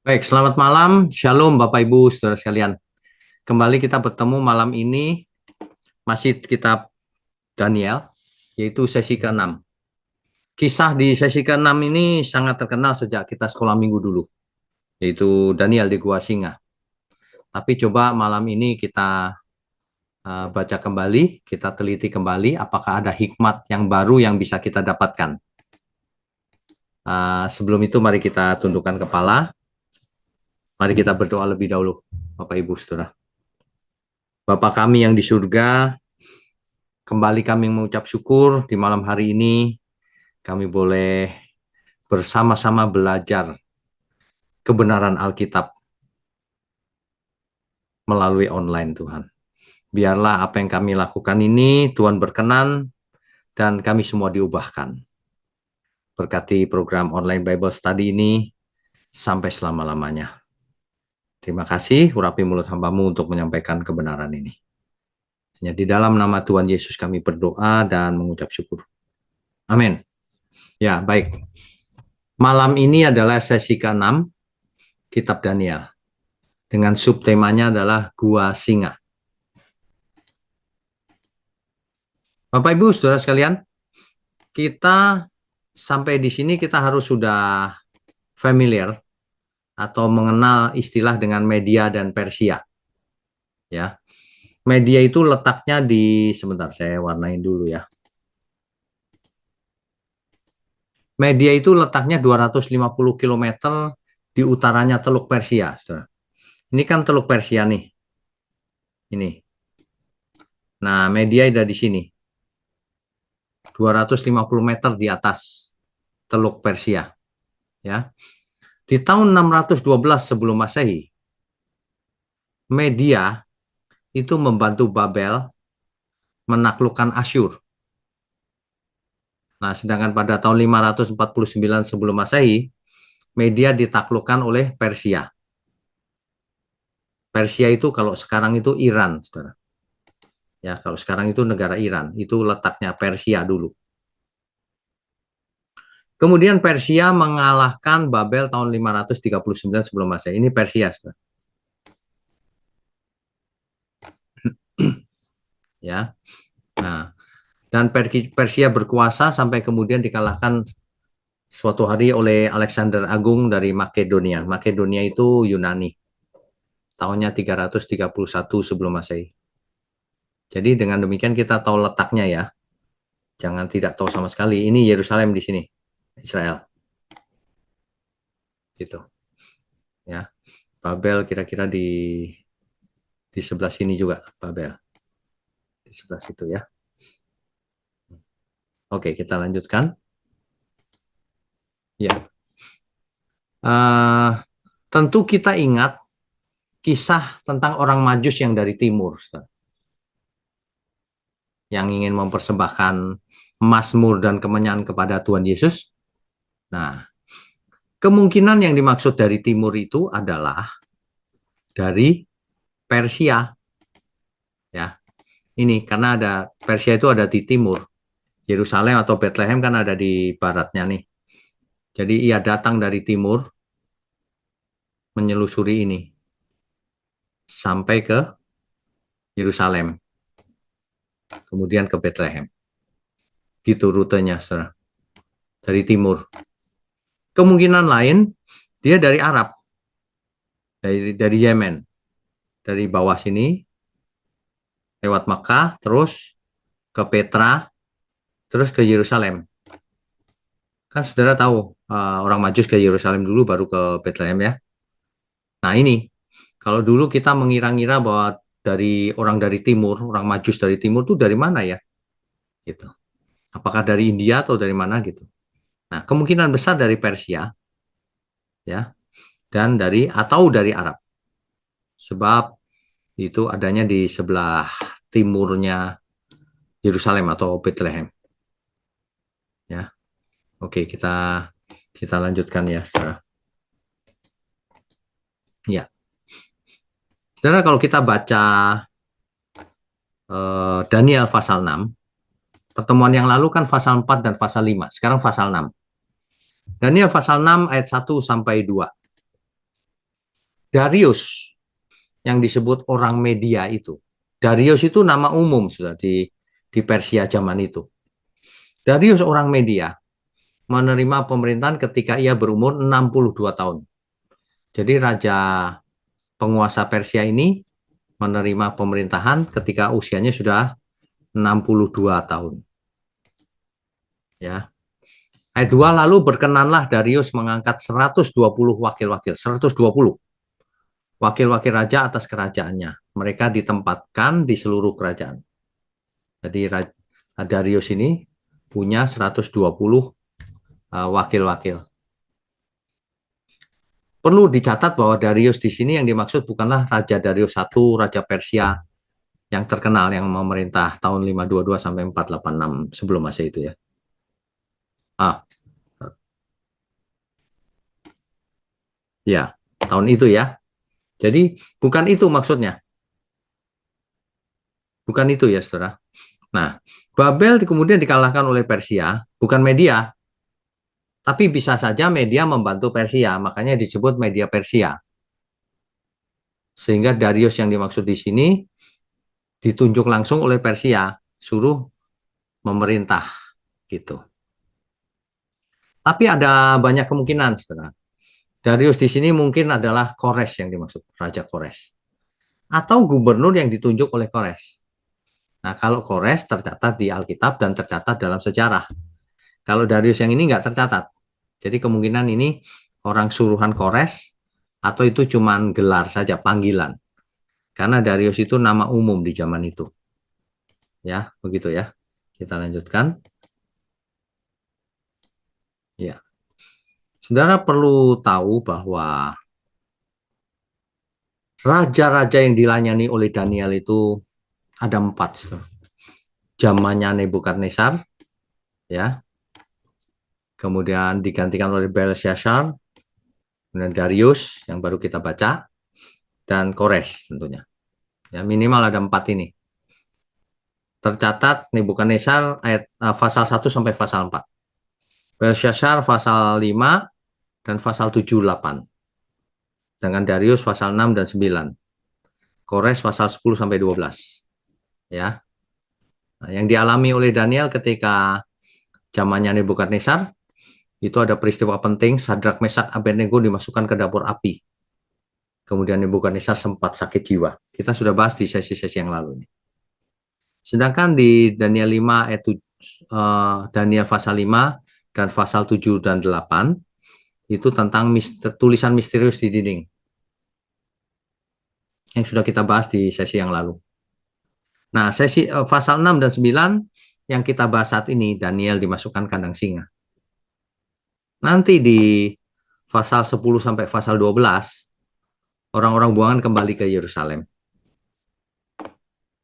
Baik, selamat malam. Shalom Bapak Ibu, saudara sekalian. Kembali kita bertemu malam ini masih kitab Daniel, yaitu sesi ke-6. Kisah di sesi ke-6 ini sangat terkenal sejak kita sekolah minggu dulu, yaitu Daniel di Gua Singa. Tapi coba malam ini kita baca kembali, kita teliti kembali apakah ada hikmat yang baru yang bisa kita dapatkan. Sebelum itu mari kita tundukkan kepala. Mari kita berdoa lebih dahulu, Bapak Ibu Saudara. Bapa kami yang di surga, kembali kami mengucap syukur di malam hari ini kami boleh bersama-sama belajar kebenaran Alkitab melalui online Tuhan. Biarlah apa yang kami lakukan ini Tuhan berkenan dan kami semua diubahkan. Berkati program online Bible Study ini sampai selama-lamanya. Terima kasih urapi mulut hamba-Mu untuk menyampaikan kebenaran ini. Hanya di dalam nama Tuhan Yesus kami berdoa dan mengucap syukur. Amin. Ya, baik. Malam ini adalah sesi ke-6 Kitab Daniel. Dengan subtemanya adalah Gua Singa. Bapak Ibu, saudara sekalian, kita sampai di sini kita harus sudah familiar atau mengenal istilah dengan media dan Persia. Ya. Media itu letaknya di, sebentar saya warnain dulu ya. Media itu letaknya 250 km di utaranya Teluk Persia, saudara. Ini kan Teluk Persia nih. Ini. Nah, media ada di sini. 250 meter di atas Teluk Persia. Ya. Di tahun 612 sebelum Masehi, Media itu membantu Babel menaklukkan Asyur. Nah, sedangkan pada tahun 549 sebelum Masehi, Media ditaklukkan oleh Persia. Persia itu kalau sekarang itu Iran, saudara. Ya, kalau sekarang itu negara Iran, itu letaknya Persia dulu. Kemudian Persia mengalahkan Babel tahun 539 sebelum Masehi. Ini Persia, saudara. Ya. Nah, dan Persia berkuasa sampai kemudian dikalahkan suatu hari oleh Alexander Agung dari Makedonia. Makedonia itu Yunani. Tahunnya 331 sebelum Masehi. Jadi dengan demikian kita tahu letaknya ya. Jangan tidak tahu sama sekali. Ini Yerusalem di sini, Israel. Gitu. Ya. Babel kira-kira di sebelah sini juga, Babel. Di sebelah situ ya. Oke, kita lanjutkan. Ya. Tentu kita ingat kisah tentang orang Majus yang dari timur, yang ingin mempersembahkan mazmur dan kemenyan kepada Tuhan Yesus. Nah, kemungkinan yang dimaksud dari timur itu adalah dari Persia. Ya. Ini karena ada Persia itu ada di timur. Yerusalem atau Bethlehem kan ada di baratnya nih. Jadi ia datang dari timur menyelusuri ini sampai ke Yerusalem. Kemudian ke Bethlehem. Gitu rutenya, saudara. Dari timur. Kemungkinan lain dia dari Arab. Dari Yemen. Dari bawah sini lewat Makkah terus ke Petra terus ke Yerusalem. Kan saudara tahu orang Majus ke Yerusalem dulu baru ke Bethlehem ya. Nah ini kalau dulu kita mengira-ngira bahwa orang dari timur, orang Majus dari timur tuh dari mana ya? Gitu. Apakah dari India atau dari mana gitu? Nah, kemungkinan besar dari Persia ya dan dari Arab. Sebab itu adanya di sebelah timurnya Yerusalem atau Bethlehem. Ya. Oke, kita lanjutkan ya, Saudara. Ya. Saudara, kalau kita baca Daniel pasal 6, pertemuan yang lalu kan pasal 4 dan pasal 5, sekarang pasal 6. Daniel pasal 6 ayat 1 sampai 2. Darius yang disebut orang media itu. Darius itu nama umum sudah di Persia zaman itu. Darius orang media menerima pemerintahan ketika ia berumur 62 tahun. Jadi raja penguasa Persia ini menerima pemerintahan ketika usianya sudah 62 tahun. Ya. Ayat 2, lalu berkenanlah Darius mengangkat 120 wakil-wakil, 120 wakil-wakil raja atas kerajaannya. Mereka ditempatkan di seluruh kerajaan. Jadi Darius ini punya 120 wakil-wakil. Perlu dicatat bahwa Darius di sini yang dimaksud bukanlah Raja Darius I, Raja Persia yang terkenal yang memerintah tahun 522 sampai 486 sebelum Masehi itu ya. Ya, tahun itu ya. Jadi bukan itu maksudnya. Bukan itu ya, Saudara. Nah, Babel kemudian dikalahkan oleh Persia, bukan media, tapi bisa saja media membantu Persia, makanya disebut media Persia. Sehingga Darius yang dimaksud di sini ditunjuk langsung oleh Persia, suruh memerintah gitu. Tapi ada banyak kemungkinan, Saudara. Darius di sini mungkin adalah Kores yang dimaksud, Raja Kores. Atau gubernur yang ditunjuk oleh Kores. Nah, kalau Kores tercatat di Alkitab dan tercatat dalam sejarah. Kalau Darius yang ini nggak tercatat. Jadi kemungkinan ini orang suruhan Kores atau itu cuma gelar saja, panggilan. Karena Darius itu nama umum di zaman itu. Ya, begitu ya. Kita lanjutkan. Ya. Saudara perlu tahu bahwa raja-raja yang dilayani oleh Daniel itu ada 4. Zamannya Nebukadnezar, ya. Kemudian digantikan oleh Belshazzar, kemudian Darius yang baru kita baca, dan Kores tentunya. Ya, minimal ada 4 ini. Tercatat Nebukadnezar ayat pasal 1 sampai pasal 4. Belshazzar pasal 5 dan pasal 7 8. Dengan Darius pasal 6 dan 9. Kores pasal 10 sampai 12. Ya. Nah, yang dialami oleh Daniel ketika zamannya Nebukadnezar itu ada peristiwa penting, Sadrak, Mesak, Abednego dimasukkan ke dapur api. Kemudian Nebukadnezar sempat sakit jiwa. Kita sudah bahas di sesi-sesi yang lalu ini. Sedangkan di Daniel 5 ayat Daniel pasal 5 dan pasal 7 dan 8 itu tentang tulisan misterius di dinding. Yang sudah kita bahas di sesi yang lalu. Nah, sesi pasal 6 dan 9 yang kita bahas saat ini, Daniel dimasukkan kandang singa. Nanti di pasal 10 sampai pasal 12, orang-orang buangan kembali ke Yerusalem.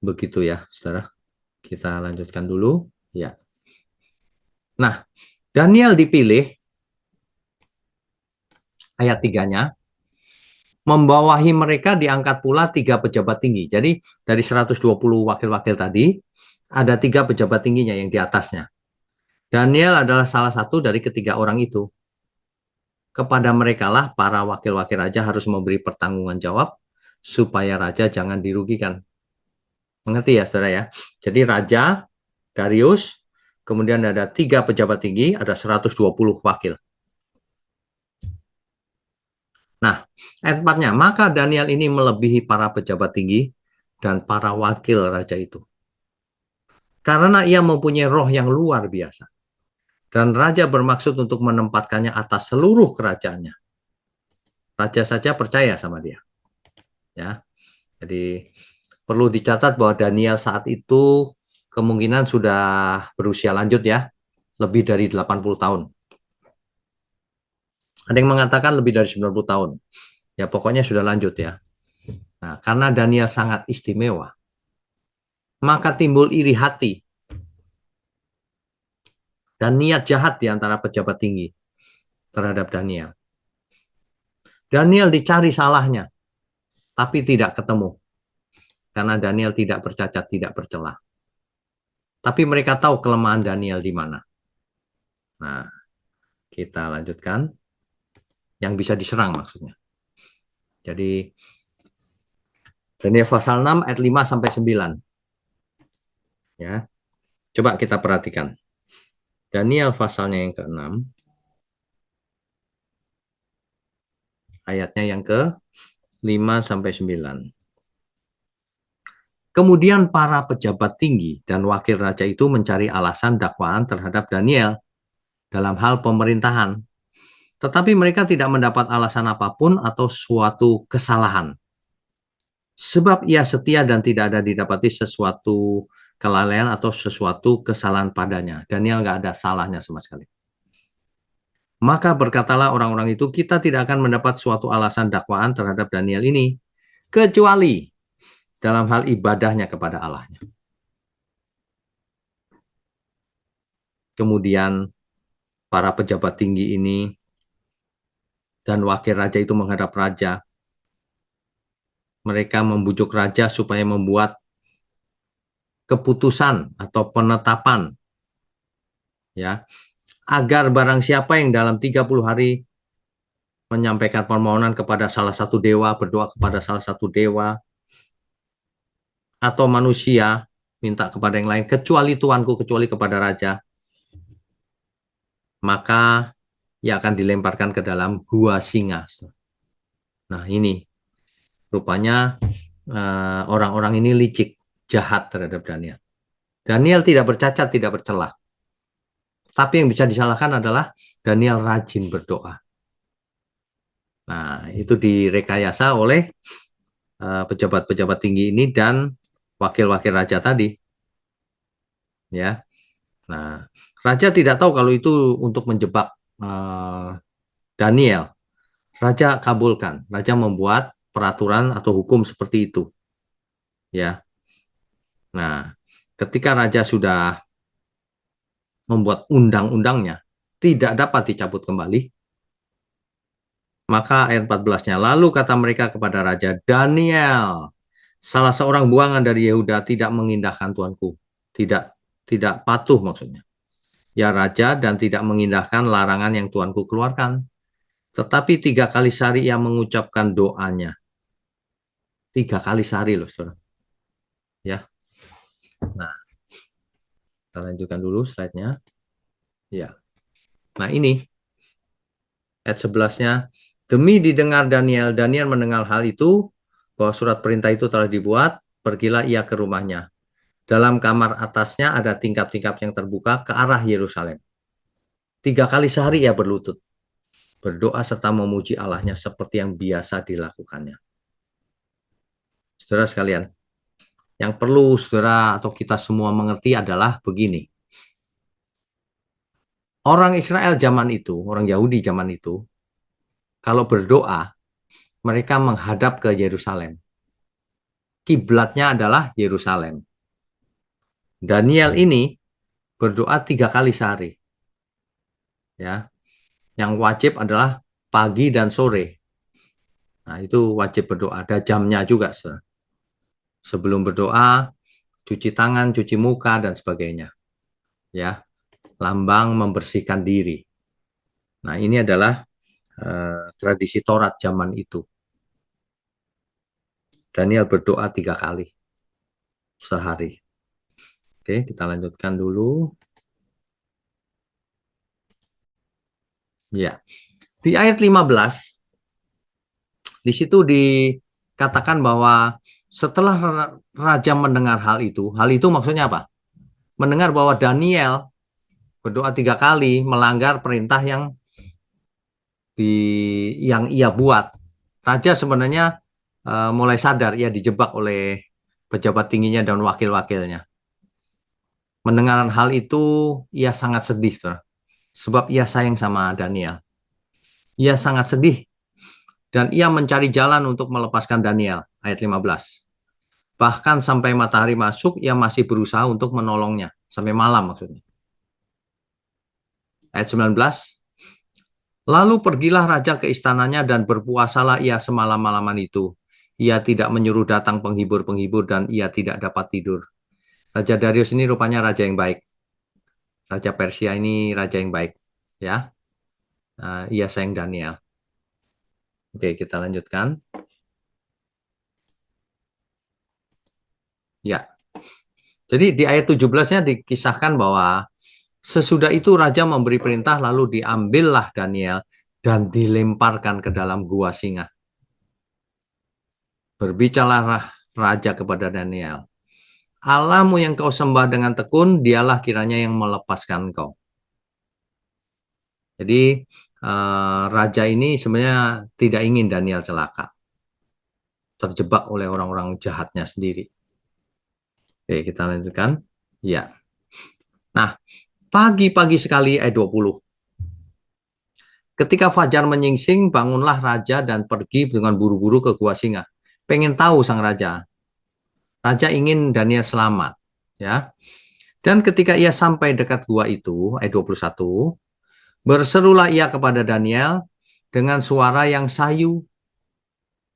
Begitu ya, Saudara. Kita lanjutkan dulu. Ya. Nah, Daniel dipilih, ayat 3-nya, membawahi mereka diangkat pula 3 pejabat tinggi. Jadi dari 120 wakil-wakil tadi, ada 3 pejabat tingginya yang di atasnya. Daniel adalah salah satu dari ketiga orang itu. Kepada mereka lah para wakil-wakil raja harus memberi pertanggungan jawab supaya raja jangan dirugikan. Mengerti ya, Saudara ya? Jadi raja, Darius, kemudian ada 3 pejabat tinggi, ada 120 wakil. Nah, ayat 4-nya, maka Daniel ini melebihi para pejabat tinggi dan para wakil raja itu. Karena ia mempunyai roh yang luar biasa. Dan raja bermaksud untuk menempatkannya atas seluruh kerajaannya. Raja saja percaya sama dia. Ya. Jadi perlu dicatat bahwa Daniel saat itu kemungkinan sudah berusia lanjut ya. Lebih dari 80 tahun. Ada yang mengatakan lebih dari 90 tahun. Ya pokoknya sudah lanjut ya. Nah, karena Daniel sangat istimewa, maka timbul iri hati dan niat jahat di antara pejabat tinggi terhadap Daniel. Daniel dicari salahnya, tapi tidak ketemu. Karena Daniel tidak bercacat, tidak bercela. Tapi mereka tahu kelemahan Daniel di mana. Nah, kita lanjutkan. Yang bisa diserang maksudnya. Jadi Daniel pasal 6 ayat 5 sampai 9. Ya. Coba kita perhatikan. Daniel pasalnya yang ke-6, ayatnya yang ke-5 sampai 9. Kemudian para pejabat tinggi dan wakil raja itu mencari alasan dakwaan terhadap Daniel dalam hal pemerintahan. Tetapi mereka tidak mendapat alasan apapun atau suatu kesalahan. Sebab ia setia dan tidak ada didapati sesuatu kelalaian atau sesuatu kesalahan padanya. Daniel nggak ada salahnya sama sekali. Maka berkatalah orang-orang itu, kita tidak akan mendapat suatu alasan dakwaan terhadap Daniel ini, kecuali dalam hal ibadahnya kepada Allahnya. Kemudian para pejabat tinggi ini dan wakil raja itu menghadap raja. Mereka membujuk raja supaya membuat keputusan atau penetapan, ya, agar barang siapa yang dalam 30 hari menyampaikan permohonan kepada salah satu dewa, berdoa kepada salah satu dewa, atau manusia minta kepada yang lain, kecuali tuanku, kecuali kepada raja, maka ia akan dilemparkan ke dalam gua singa. Nah ini, rupanya orang-orang ini licik, jahat terhadap Daniel. Daniel tidak bercacat, tidak bercela. Tapi yang bisa disalahkan adalah Daniel rajin berdoa. Nah, itu direkayasa oleh pejabat-pejabat tinggi ini dan wakil-wakil raja tadi. Ya. Nah, raja tidak tahu kalau itu untuk menjebak Daniel. Raja kabulkan. Raja membuat peraturan atau hukum seperti itu. Ya. Nah, ketika raja sudah membuat undang-undangnya, tidak dapat dicabut kembali, maka ayat 14-nya, lalu kata mereka kepada raja, Daniel, salah seorang buangan dari Yehuda, tidak mengindahkan tuanku. Tidak patuh maksudnya. Ya raja, dan tidak mengindahkan larangan yang tuanku keluarkan. Tetapi 3 kali sehari ia mengucapkan doanya. 3 kali sehari loh, saudara. Ya. Nah, kita lanjutkan dulu slide-nya. Ya. Nah, ini ayat 11-nya. Demi didengar Daniel, Daniel mendengar hal itu, bahwa surat perintah itu telah dibuat, pergilah ia ke rumahnya. Dalam kamar atasnya ada tingkap-tingkap yang terbuka ke arah Yerusalem. 3 kali sehari ia berlutut, berdoa serta memuji Allahnya seperti yang biasa dilakukannya. Saudara sekalian, yang perlu saudara atau kita semua mengerti adalah begini. Orang Israel zaman itu, orang Yahudi zaman itu, kalau berdoa, mereka menghadap ke Yerusalem. Kiblatnya adalah Yerusalem. Daniel ini berdoa 3 kali sehari. Ya, yang wajib adalah pagi dan sore. Nah, itu wajib berdoa. Ada jamnya juga, saudara. Sebelum berdoa, cuci tangan, cuci muka, dan sebagainya. Ya, lambang membersihkan diri. Nah, ini adalah tradisi Taurat zaman itu. Daniel berdoa 3 kali sehari. Oke, kita lanjutkan dulu. Ya, di ayat 15, di situ dikatakan bahwa setelah raja mendengar hal itu maksudnya apa? Mendengar bahwa Daniel berdoa 3 kali melanggar perintah yang ia buat. Raja sebenarnya mulai sadar ia dijebak oleh pejabat tingginya dan wakil-wakilnya. Mendengar hal itu ia sangat sedih, sebab ia sayang sama Daniel. Ia sangat sedih dan ia mencari jalan untuk melepaskan Daniel. Ayat 15. Bahkan sampai matahari masuk ia masih berusaha untuk menolongnya. Sampai malam maksudnya. Ayat 19. Lalu pergilah raja ke istananya dan berpuasalah ia semalam-malaman itu. Ia tidak menyuruh datang penghibur-penghibur dan ia tidak dapat tidur. Raja Darius ini rupanya raja yang baik. Raja Persia ini raja yang baik. Ya, ia sayang Daniel. Oke, kita lanjutkan. Ya. Jadi di ayat 17-nya dikisahkan bahwa sesudah itu raja memberi perintah lalu diambillah Daniel dan dilemparkan ke dalam gua singa. Berbicaralah raja kepada Daniel. Allahmu yang kau sembah dengan tekun, dialah kiranya yang melepaskan kau. Jadi raja ini sebenarnya tidak ingin Daniel celaka, terjebak oleh orang-orang jahatnya sendiri. Oke, kita lanjutkan. Ya. Nah, pagi-pagi sekali ayat 20. Ketika fajar menyingsing, bangunlah raja dan pergi dengan buru-buru ke gua singa. Pengen tahu sang raja. Raja ingin Daniel selamat, ya. Dan ketika ia sampai dekat gua itu, ayat 21, berserulah ia kepada Daniel dengan suara yang sayu.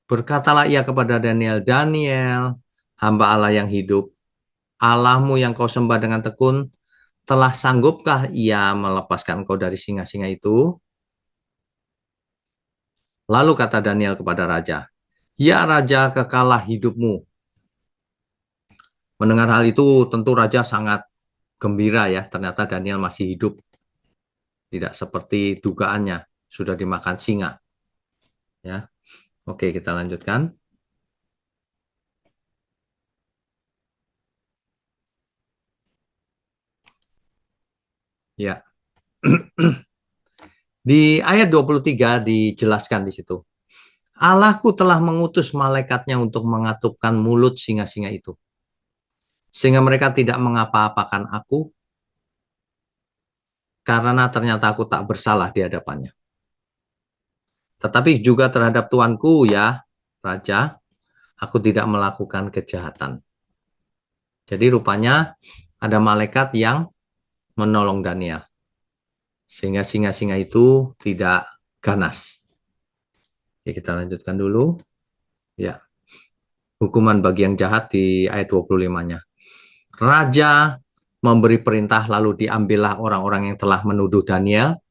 Berkatalah ia kepada Daniel, Daniel, hamba Allah yang hidup, Allahmu yang kau sembah dengan tekun, telah sanggupkah ia melepaskan kau dari singa-singa itu? Lalu kata Daniel kepada raja, ya raja, kekalah hidupmu. Mendengar hal itu tentu raja sangat gembira ya, ternyata Daniel masih hidup. Tidak seperti dugaannya, sudah dimakan singa. Ya, oke, kita lanjutkan. Ya. Di ayat 23 dijelaskan di situ. Allahku telah mengutus malaikatnya untuk mengatupkan mulut singa-singa itu. Sehingga mereka tidak mengapa-apakan aku, karena ternyata aku tak bersalah di hadapannya. Tetapi juga terhadap tuanku ya, Raja, aku tidak melakukan kejahatan. Jadi rupanya ada malaikat yang menolong Daniel. Sehingga singa-singa itu tidak ganas. Oke, kita lanjutkan dulu. Ya, hukuman bagi yang jahat di ayat 25-nya. Raja memberi perintah lalu diambillah orang-orang yang telah menuduh Daniel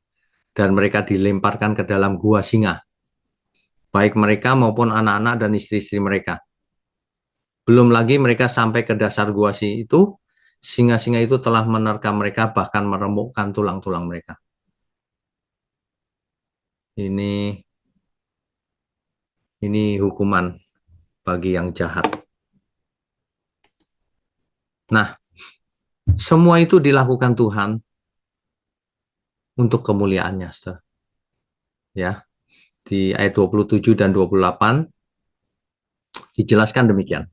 dan mereka dilemparkan ke dalam gua singa. Baik mereka maupun anak-anak dan istri-istri mereka. Belum lagi mereka sampai ke dasar gua itu, singa-singa itu telah menerkam mereka bahkan meremukkan tulang-tulang mereka. Ini hukuman bagi yang jahat. Nah, semua itu dilakukan Tuhan untuk kemuliaannya, saudara. Ya, di ayat 27 dan 28 dijelaskan demikian.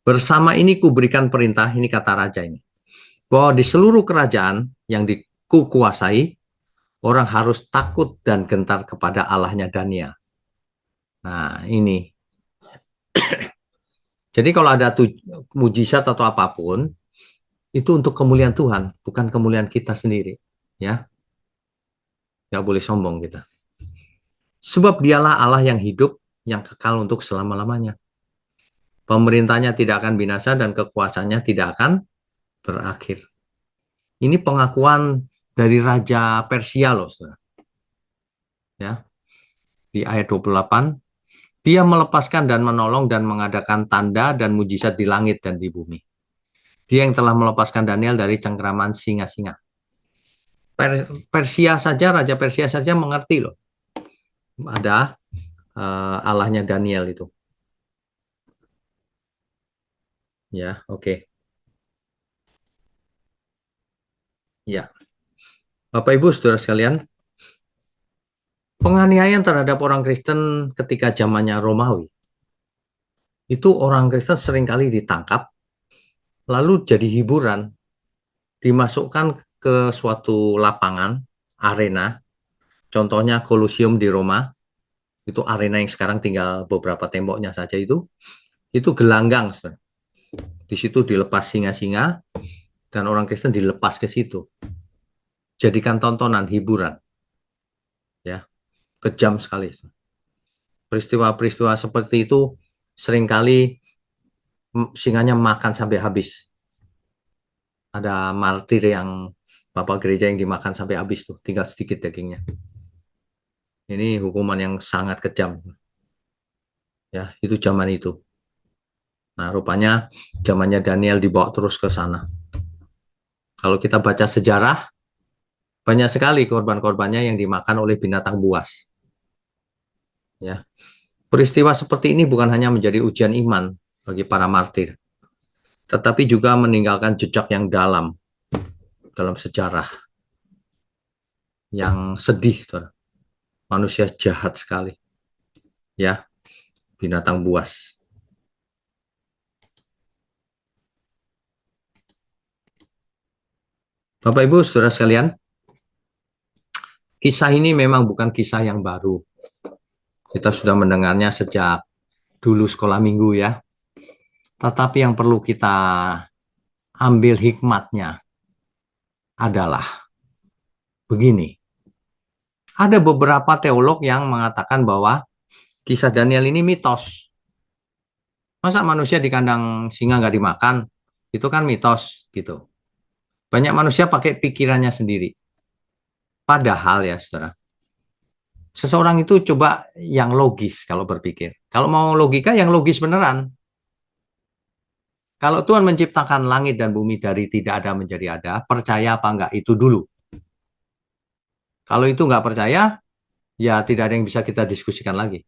Bersama ini kuberikan perintah, ini kata raja ini, bahwa di seluruh kerajaan yang dikuasai, orang harus takut dan gentar kepada Allahnya Daniel. Nah, ini. Jadi kalau ada mujizat atau apapun, itu untuk kemuliaan Tuhan, bukan kemuliaan kita sendiri. Ya, nggak boleh sombong kita. Sebab dialah Allah yang hidup, yang kekal untuk selama-lamanya. Pemerintahnya tidak akan binasa dan kekuasaannya tidak akan berakhir. Ini pengakuan dari Raja Persia loh, saudara. Ya, di ayat 28, dia melepaskan dan menolong dan mengadakan tanda dan mujizat di langit dan di bumi. Dia yang telah melepaskan Daniel dari cengkeraman singa-singa. Persia saja, Raja Persia saja mengerti loh. Ada Allahnya Daniel itu. Ya, oke. Ya. Bapak Ibu Saudara sekalian, penganiayaan terhadap orang Kristen ketika zamannya Romawi, itu orang Kristen seringkali ditangkap, lalu jadi hiburan, dimasukkan ke suatu lapangan, arena, contohnya Kolosium di Roma, itu arena yang sekarang tinggal beberapa temboknya saja itu gelanggang. Di situ dilepas singa-singa, dan orang Kristen dilepas ke situ. Jadikan tontonan, hiburan. Ya, kejam sekali. Peristiwa-peristiwa seperti itu seringkali singanya makan sampai habis. Ada martir yang bapak gereja yang dimakan sampai habis tuh, tinggal sedikit dagingnya. Ini hukuman yang sangat kejam. Ya, itu zaman itu. Nah, rupanya zamannya Daniel dibawa terus ke sana. Kalau kita baca sejarah, banyak sekali korban-korbannya yang dimakan oleh binatang buas. Ya, peristiwa seperti ini bukan hanya menjadi ujian iman bagi para martir, tetapi juga meninggalkan jejak yang dalam sejarah yang sedih. Manusia jahat sekali, ya, binatang buas. Bapak Ibu, saudara sekalian, kisah ini memang bukan kisah yang baru. Kita sudah mendengarnya sejak dulu sekolah minggu ya. Tetapi yang perlu kita ambil hikmatnya adalah begini. Ada beberapa teolog yang mengatakan bahwa kisah Daniel ini mitos. Masa manusia di kandang singa nggak dimakan? Itu kan mitos gitu. Banyak manusia pakai pikirannya sendiri. Padahal ya saudara, seseorang itu coba yang logis kalau berpikir. Kalau mau logika yang logis beneran. Kalau Tuhan menciptakan langit dan bumi dari tidak ada menjadi ada, percaya apa enggak itu dulu. Kalau itu nggak percaya, ya tidak ada yang bisa kita diskusikan lagi.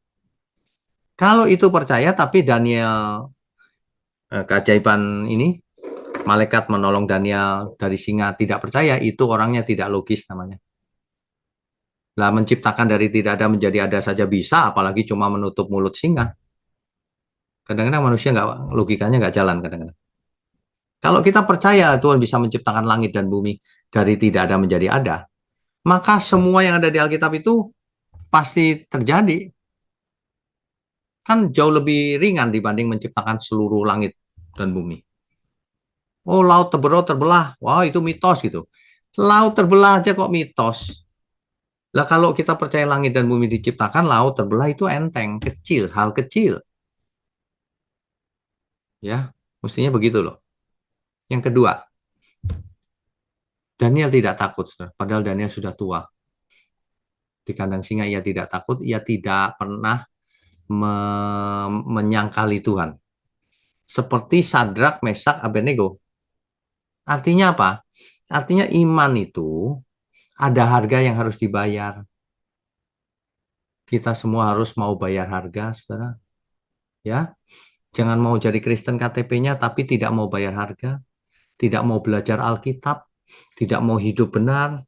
Kalau itu percaya, tapi Daniel, keajaiban ini, malaikat menolong Daniel dari singa tidak percaya, itu orangnya tidak logis namanya. Lah menciptakan dari tidak ada menjadi ada saja bisa, apalagi cuma menutup mulut singa. Kadang-kadang manusia nggak logikanya nggak jalan kadang-kadang. Kalau kita percaya Tuhan bisa menciptakan langit dan bumi dari tidak ada menjadi ada, maka semua yang ada di Alkitab itu pasti terjadi. Kan jauh lebih ringan dibanding menciptakan seluruh langit dan bumi. Oh, laut terbelah. Wah, itu mitos gitu. Laut terbelah aja kok mitos. Lah kalau kita percaya langit dan bumi diciptakan, laut terbelah itu enteng, kecil, hal kecil. Ya, mestinya begitu loh. Yang kedua, Daniel tidak takut, padahal Daniel sudah tua. Di kandang singa ia tidak takut, ia tidak pernah menyangkali Tuhan. Seperti Sadrak, Mesak, Abednego. Artinya apa? Artinya iman itu ada harga yang harus dibayar. Kita semua harus mau bayar harga, saudara. Ya, jangan mau jadi Kristen KTP-nya tapi tidak mau bayar harga, tidak mau belajar Alkitab, tidak mau hidup benar,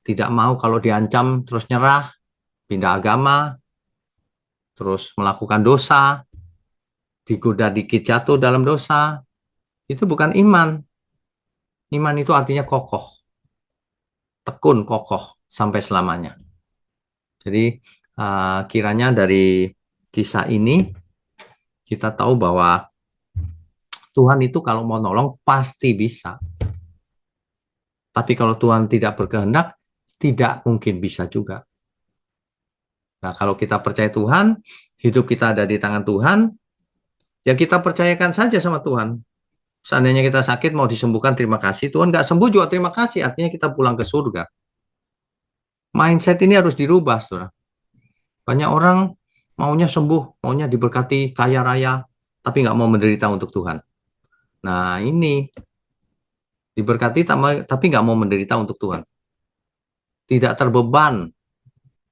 tidak mau kalau diancam terus nyerah, pindah agama, terus melakukan dosa, digoda dikit jatuh dalam dosa. Itu bukan iman. Iman itu artinya kokoh, tekun, kokoh sampai selamanya. Jadi kiranya dari kisah ini kita tahu bahwa Tuhan itu kalau mau nolong pasti bisa. Tapi kalau Tuhan tidak berkehendak, tidak mungkin bisa juga. Nah, kalau kita percaya Tuhan, hidup kita ada di tangan Tuhan, ya kita percayakan saja sama Tuhan. Seandainya kita sakit, mau disembuhkan, terima kasih. Tuhan nggak sembuh juga, terima kasih. Artinya kita pulang ke surga. Mindset ini harus dirubah, saudara. Banyak orang maunya sembuh, maunya diberkati, kaya raya, tapi nggak mau menderita untuk Tuhan. Nah, ini diberkati tapi nggak mau menderita untuk Tuhan. Tidak terbeban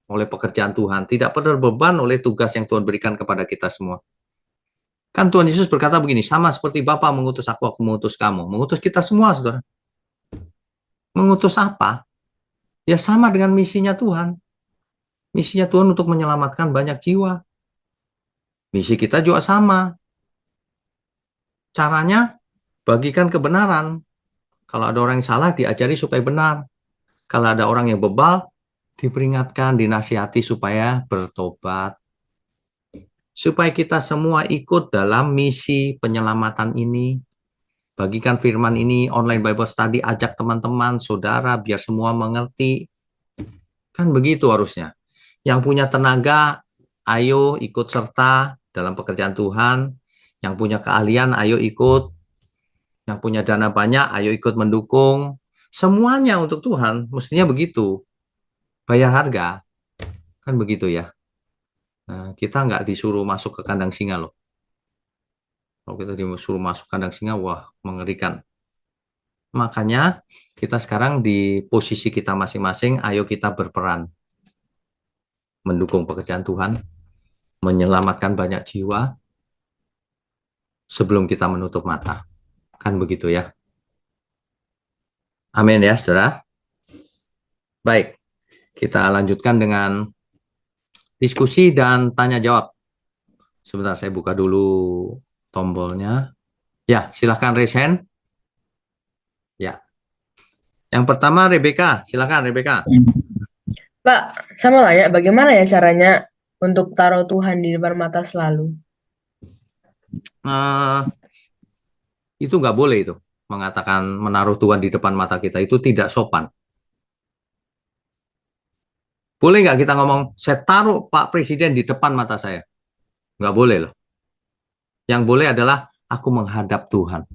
oleh pekerjaan Tuhan, tidak terbeban oleh tugas yang Tuhan berikan kepada kita semua. Kan Tuhan Yesus berkata begini, sama seperti Bapa mengutus aku mengutus kamu. Mengutus kita semua, saudara. Mengutus apa? Ya sama dengan misinya Tuhan. Misinya Tuhan untuk menyelamatkan banyak jiwa. Misi kita juga sama. Caranya, bagikan kebenaran. Kalau ada orang yang salah, diajari supaya benar. Kalau ada orang yang bebal, diperingatkan, dinasihati supaya bertobat. Supaya kita semua ikut dalam misi penyelamatan ini. Bagikan firman ini, online Bible study, ajak teman-teman, saudara, biar semua mengerti. Kan begitu harusnya. Yang punya tenaga, ayo ikut serta dalam pekerjaan Tuhan. Yang punya keahlian, ayo ikut. Yang punya dana banyak, ayo ikut mendukung. Semuanya untuk Tuhan, mestinya begitu. Bayar harga, kan begitu ya. Nah, kita nggak disuruh masuk ke kandang singa loh. Kalau kita disuruh masuk kandang singa, wah, mengerikan. Makanya kita sekarang di posisi kita masing-masing, ayo kita berperan mendukung pekerjaan Tuhan, menyelamatkan banyak jiwa sebelum kita menutup mata. Kan begitu ya. Amin ya, saudara. Baik, kita lanjutkan dengan diskusi dan tanya jawab. Sebentar, saya buka dulu tombolnya. Ya, silahkan raise hand. Ya. Yang pertama Rebecca, silahkan Rebecca. Pak, saya mau tanya, bagaimana ya caranya untuk taruh Tuhan di depan mata selalu? Eh, itu nggak boleh itu. Mengatakan menaruh Tuhan di depan mata kita itu tidak sopan. Boleh nggak kita ngomong, saya taruh Pak Presiden di depan mata saya? Nggak boleh loh. Yang boleh adalah aku menghadap Tuhan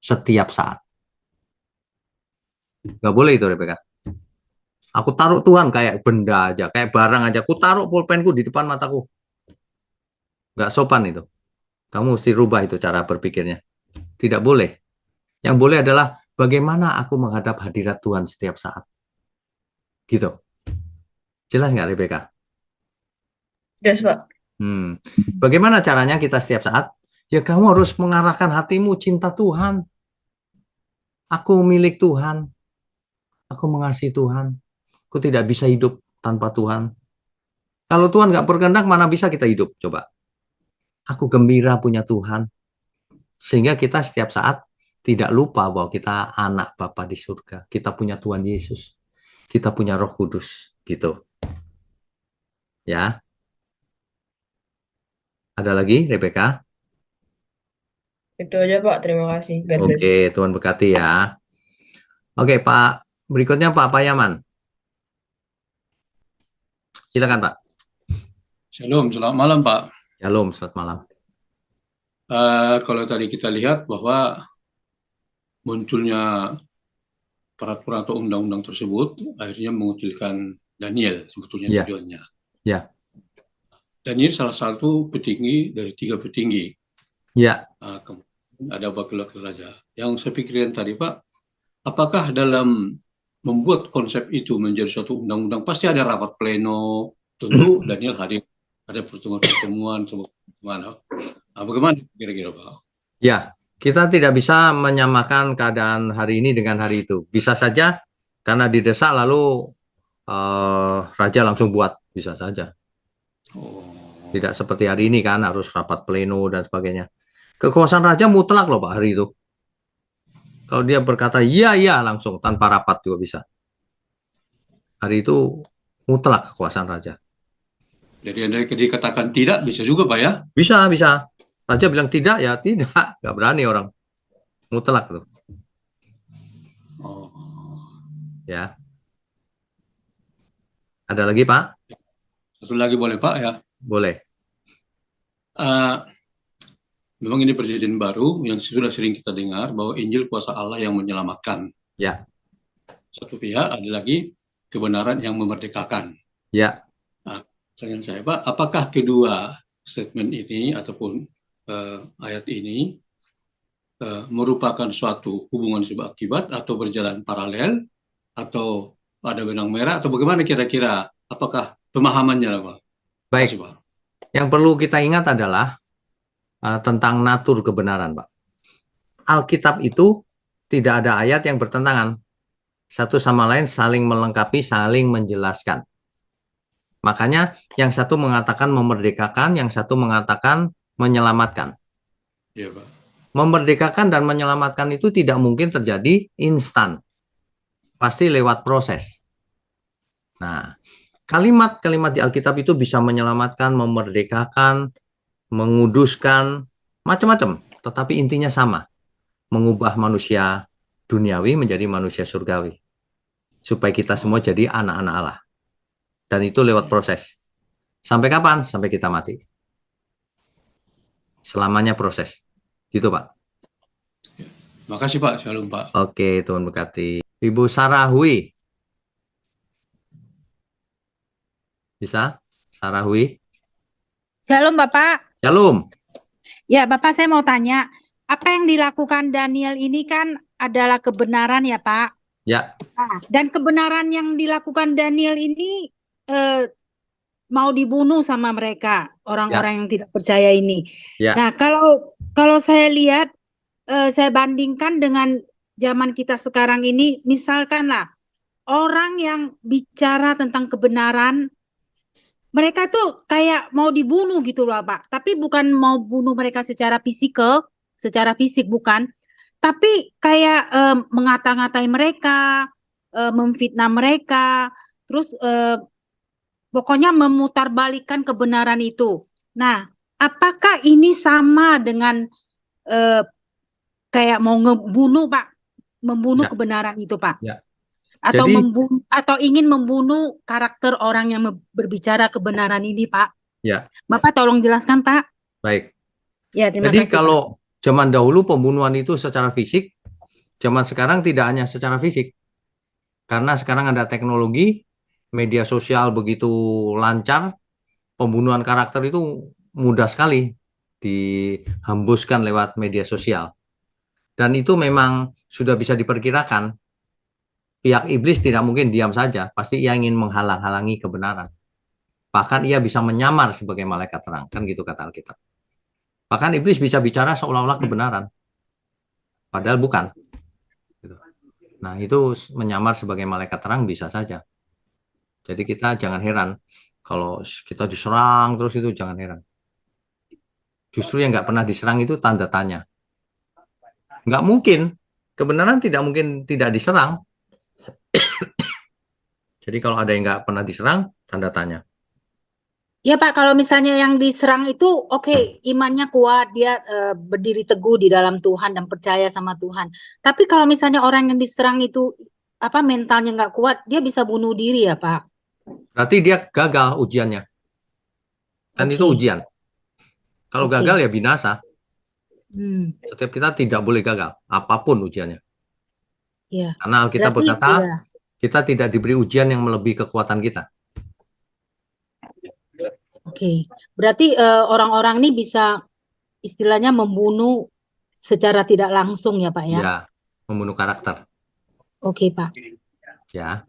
setiap saat. Nggak boleh itu Rebecca. Aku taruh Tuhan kayak benda aja, kayak barang aja. Aku taruh pulpenku di depan mataku. Nggak sopan itu. Kamu mesti rubah itu cara berpikirnya. Tidak boleh. Yang boleh adalah bagaimana aku menghadap hadirat Tuhan setiap saat. Gitu. Jelas nggak Rebecca? Yes, Pak. Bagaimana caranya kita setiap saat? Ya kamu harus mengarahkan hatimu cinta Tuhan. Aku milik Tuhan. Aku mengasihi Tuhan. Aku tidak bisa hidup tanpa Tuhan. Kalau Tuhan nggak berkehendak, mana bisa kita hidup? Coba. Aku gembira punya Tuhan. Sehingga kita setiap saat tidak lupa bahwa kita anak Bapa di surga. Kita punya Tuhan Yesus. Kita punya Roh Kudus. Gitu. Ya. Ada lagi, Rebecca? Itu aja, Pak. Terima kasih. God bless. Oke, Tuhan berkati ya. Oke, Pak. Berikutnya Pak Payaman. Silakan, Pak. Shalom, selamat malam Pak. Shalom, selamat malam. Kalau tadi kita lihat bahwa munculnya peraturan atau undang-undang tersebut akhirnya mengucilkan Daniel sebetulnya Ya, tujuannya. ya, Daniel salah satu petinggi dari 3 petinggi. ya. Kemudian ada wakil-wakil raja. Yang saya pikirkan tadi Pak, apakah dalam membuat konsep itu menjadi suatu undang-undang pasti ada rapat pleno, tentu Daniel hadir, ada pertemuan-pertemuan, bagaimana kira-kira Pak? Ya, kita tidak bisa menyamakan keadaan hari ini dengan hari itu. Bisa saja karena didesak lalu raja langsung buat, bisa saja. Tidak seperti hari ini kan harus rapat pleno dan sebagainya. Kekuasaan raja mutlak loh Pak hari itu. Kalau dia berkata iya iya langsung tanpa rapat juga bisa. Hari itu mutlak kekuasaan raja. Jadi Anda dikatakan tidak bisa juga Pak ya? Bisa, bisa. Raja bilang tidak ya tidak, nggak berani orang. Mutlak tuh. Oh. Ya. Ada lagi Pak? Satu lagi boleh Pak ya? Boleh. Memang ini perjanjian baru yang sudah sering kita dengar bahwa Injil kuasa Allah yang menyelamatkan. Ya. Satu pihak ada lagi kebenaran yang memerdekakan. Ya. Pertanyaan saya Pak, apakah kedua statement ini ataupun ayat ini merupakan suatu hubungan sebab akibat atau berjalan paralel atau ada benang merah atau bagaimana kira-kira? Apakah pemahamannya Pak? Baik. Pak. Yang perlu kita ingat adalah tentang natur kebenaran, Pak. Alkitab itu tidak ada ayat yang bertentangan. Satu sama lain saling melengkapi, saling menjelaskan. Makanya yang satu mengatakan memerdekakan, yang satu mengatakan menyelamatkan. Ya, Pak. Memerdekakan dan menyelamatkan itu tidak mungkin terjadi instan. Pasti lewat proses. Nah, kalimat-kalimat di Alkitab itu bisa menyelamatkan, memerdekakan, menguduskan, macam-macam. Tetapi intinya sama. Mengubah manusia duniawi menjadi manusia surgawi. Supaya kita semua jadi anak-anak Allah. Dan itu lewat proses. Sampai kapan? Sampai kita mati. Selamanya proses. Gitu Pak. Makasih Pak, shalom Pak. Oke, Tuhan berkati. Ibu Sarah Hui. Bisa? Sarah Hui. Shalom Bapak. Shalom. Ya, Bapak, saya mau tanya, apa yang dilakukan Daniel ini kan adalah kebenaran ya, Pak? Ya, Dan kebenaran yang dilakukan Daniel ini mau dibunuh sama mereka, orang-orang yang tidak percaya ini. ya, Nah, kalau saya lihat, saya bandingkan dengan zaman kita sekarang ini, misalkanlah orang yang bicara tentang kebenaran, mereka tuh kayak mau dibunuh gitu loh, Pak. Tapi bukan mau bunuh mereka secara fisik bukan. Tapi kayak mengata-ngatai mereka, memfitnah mereka, terus pokoknya memutarbalikkan kebenaran itu. Nah, apakah ini sama dengan kayak mau ngebunuh, Pak? Membunuh Ya. kebenaran itu, Pak? Ya. Atau Jadi- atau ingin membunuh karakter orang yang berbicara kebenaran ini, Pak? ya, Bapak tolong jelaskan, Pak. baik. Ya, terima Jadi kasih, Pak. kalau zaman dahulu pembunuhan itu secara fisik, zaman sekarang tidak hanya secara fisik. Karena sekarang ada teknologi, media sosial begitu lancar, pembunuhan karakter itu mudah sekali dihembuskan lewat media sosial. Dan itu memang sudah bisa diperkirakan. Pihak iblis tidak mungkin diam saja, pasti ia ingin menghalang-halangi kebenaran. Bahkan ia bisa menyamar sebagai malaikat terang, kan gitu kata Alkitab. Bahkan iblis bisa bicara seolah-olah kebenaran, padahal bukan. Nah, itu menyamar sebagai malaikat terang bisa saja. Jadi kita jangan heran kalau kita diserang terus, itu jangan heran. Justru yang nggak pernah diserang itu tanda tanya. Nggak mungkin, kebenaran tidak mungkin tidak diserang. Jadi kalau ada yang nggak pernah diserang, tanda tanya. Ya, Pak, kalau misalnya yang diserang itu oke, imannya kuat, dia berdiri teguh di dalam Tuhan dan percaya sama Tuhan. Tapi kalau misalnya orang yang diserang itu mentalnya nggak kuat, dia bisa bunuh diri ya, Pak? Berarti dia gagal ujiannya. Dan itu Oke. ujian. Kalau Oke. gagal ya binasa. Hmm, Setiap kita tidak boleh gagal, apapun ujiannya. ya. Karena Alkitab Berarti, berkata, ya. kita tidak diberi ujian yang melebihi kekuatan kita. Oke. Berarti orang-orang ini bisa istilahnya membunuh secara tidak langsung ya, Pak ya? Ya, membunuh karakter. Oke, Pak. Ya,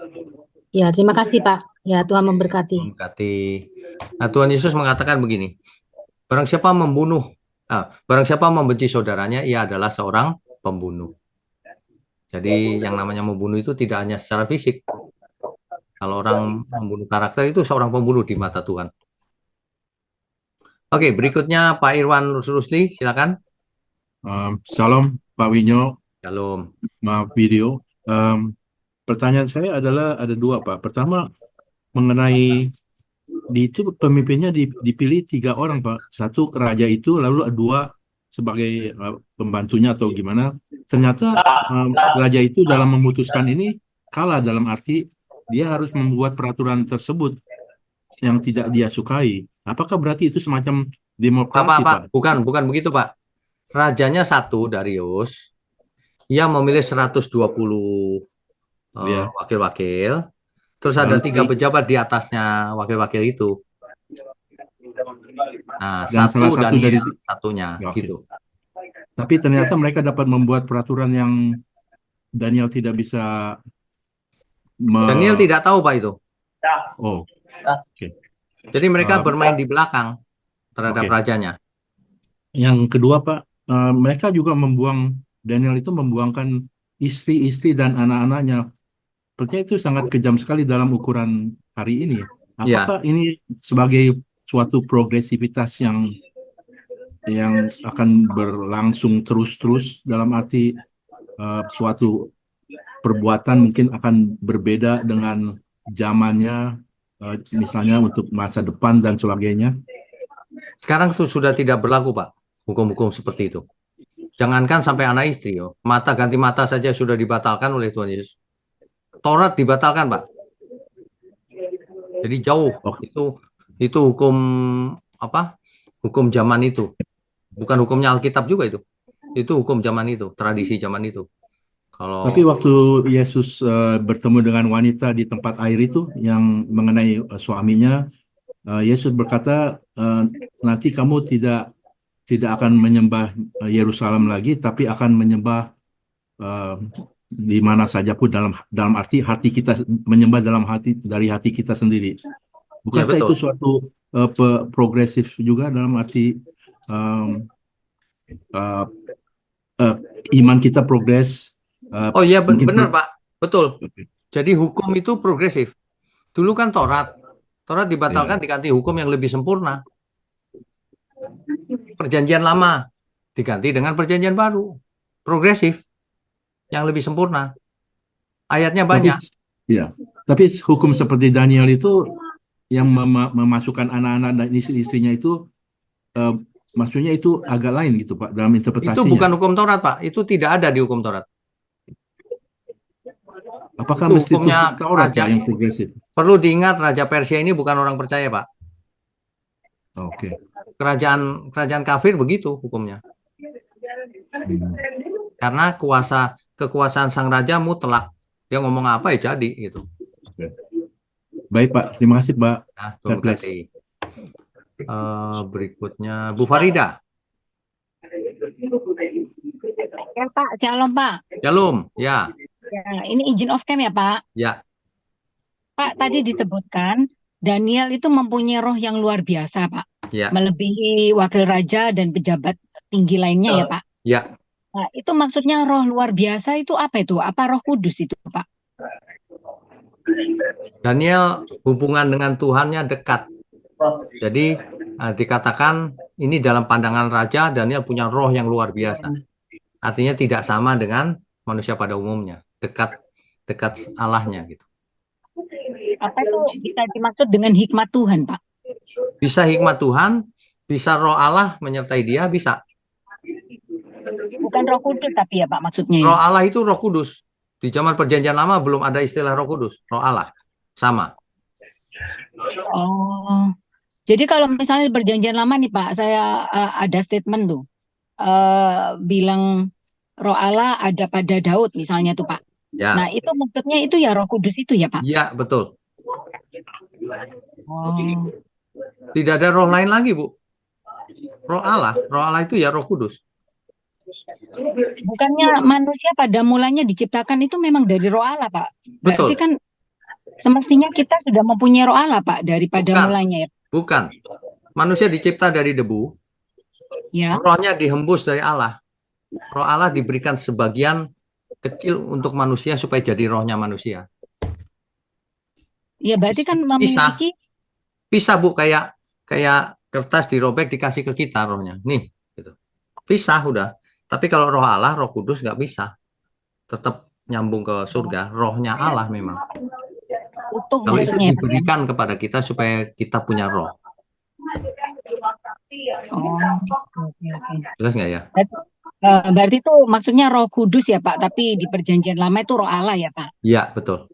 Ya, terima kasih, Pak. Ya, Tuhan memberkati. memberkati. Nah, Tuhan Yesus mengatakan begini, barang siapa membenci saudaranya, ia adalah seorang pembunuh. Jadi yang namanya membunuh itu tidak hanya secara fisik. Kalau orang membunuh karakter itu seorang pembunuh di mata Tuhan. Oke, berikutnya Pak Irwan Rusli, silakan. Salam Pak Winyo, Shalom. maaf video. Pertanyaan saya adalah ada dua, Pak. Pertama, mengenai itu pemimpinnya dipilih 3 orang, Pak. Satu raja itu, lalu 2 sebagai pembantunya atau gimana. Ternyata raja itu dalam memutuskan ini kalah, dalam arti dia harus membuat peraturan tersebut yang tidak dia sukai. Apakah berarti itu semacam demokrasi, Pak? Bukan begitu, Pak. Rajanya satu, Darius. Ia memilih 120 Iya. wakil-wakil. Terus ada Lalu 3 pejabat di atasnya wakil-wakil itu. Nah, Dan salah satu Daniel, dari- satunya, Oke. gitu. Tapi ternyata mereka dapat membuat peraturan yang Daniel tidak bisa Daniel tidak tahu, Pak, itu. Oh, Jadi mereka bermain di belakang terhadap Oke. rajanya. yang kedua, Pak, mereka juga Daniel itu membuangkan istri-istri dan anak-anaknya. Sepertinya itu sangat kejam sekali dalam ukuran hari ini. Apakah ini sebagai suatu progresivitas yang akan berlangsung terus-terus, dalam arti suatu perbuatan mungkin akan berbeda dengan zamannya, misalnya untuk masa depan dan sebagainya? Sekarang itu sudah tidak berlaku, Pak, hukum-hukum seperti itu. Jangankan sampai anak istri, mata ganti mata saja sudah dibatalkan oleh Tuhan Yesus. Taurat dibatalkan, Pak. Jadi jauh. Itu hukum Hukum zaman itu. Bukan hukumnya Alkitab juga itu. Itu hukum zaman itu, tradisi zaman itu. Tapi waktu Yesus bertemu dengan wanita di tempat air itu yang mengenai suaminya, Yesus berkata, nanti kamu tidak tidak akan menyembah Yerusalem lagi, tapi akan menyembah eh, di mana saja pun dalam arti hati kita, menyembah dalam hati, dari hati kita sendiri. Ya, Bukankah itu betul. suatu progresif juga dalam arti em, eh, eh, iman kita progres? Oh iya, Mungkin benar Pak, betul. Oke. Jadi hukum itu progresif. Dulu kan Taurat Ya. dibatalkan diganti hukum yang lebih sempurna. Perjanjian lama diganti dengan perjanjian baru. Progresif, yang lebih sempurna. Ayatnya Tapi banyak. ya, tapi hukum seperti Daniel itu yang memasukkan anak-anak dan istri-istrinya itu eh, maksudnya itu agak lain gitu Pak dalam Itu interpretasinya. bukan hukum Taurat, Pak. Itu tidak ada di hukum Taurat. Apakah Itu mesti hukumnya hukum Taurat raja. Pak yang progresif? Perlu diingat, Raja Persia ini bukan orang percaya, Pak. Oke. Kerajaan kafir begitu hukumnya. Hmm. Karena kekuasaan sang raja mutlak. Dia ngomong apa ya jadi gitu. Baik Pak, terima kasih Pak. Nah, God bless. Berikutnya Bu Farida. Ya Pak, Shalom Pak. Shalom, ya. Ya, ini izin off cam ya Pak. Ya. Pak, tadi disebutkan Daniel itu mempunyai roh yang luar biasa Pak. Ya. Melebihi wakil raja dan pejabat tinggi lainnya ya Pak. Ya. Nah, itu maksudnya roh luar biasa itu apa itu? Apa Roh Kudus itu Pak? Daniel hubungan dengan Tuhannya dekat. Jadi dikatakan ini dalam pandangan raja, Daniel punya roh yang luar biasa. Artinya tidak sama dengan manusia pada umumnya. Dekat Allahnya gitu. Apa itu bisa dimaksud dengan hikmat Tuhan Pak? Bisa hikmat Tuhan, bisa roh Allah menyertai dia, bisa. Bukan Roh Kudus tapi ya Pak maksudnya ya? Roh Allah itu Roh Kudus. Di zaman Perjanjian Lama belum ada istilah Roh Kudus, Roh Allah. Sama. Oh. Jadi kalau misalnya di Perjanjian Lama nih Pak, saya ada statement tuh. Bilang Roh Allah ada pada Daud misalnya tuh Pak. Ya. Nah, itu maksudnya itu ya Roh Kudus itu ya Pak? Iya, betul. Oh. Tidak ada roh lain lagi, Bu. Roh Allah itu ya Roh Kudus. Bukannya manusia pada mulanya diciptakan itu memang dari Roh Allah, Pak? Berarti Betul. kan semestinya kita sudah mempunyai Roh Allah, Pak, daripada Bukan. mulanya ya. Bukan. Manusia dicipta dari debu. Ya. Rohnya dihembus dari Allah. Roh Allah diberikan sebagian kecil untuk manusia supaya jadi rohnya manusia. Ya, berarti kan memiliki Pisah, Bu, kayak kertas dirobek dikasih ke kita rohnya. Nih, gitu. Pisah udah. Tapi kalau roh Allah, Roh Kudus nggak bisa. Tetap nyambung ke surga. Rohnya Allah memang. utuh Kalau itu maksudnya ya, Pak, ya? diberikan kepada kita supaya kita punya roh. Oh, oke. Jelas nggak ya? Berarti itu maksudnya Roh Kudus ya, Pak, tapi di Perjanjian Lama itu Roh Allah ya, Pak? Iya, betul.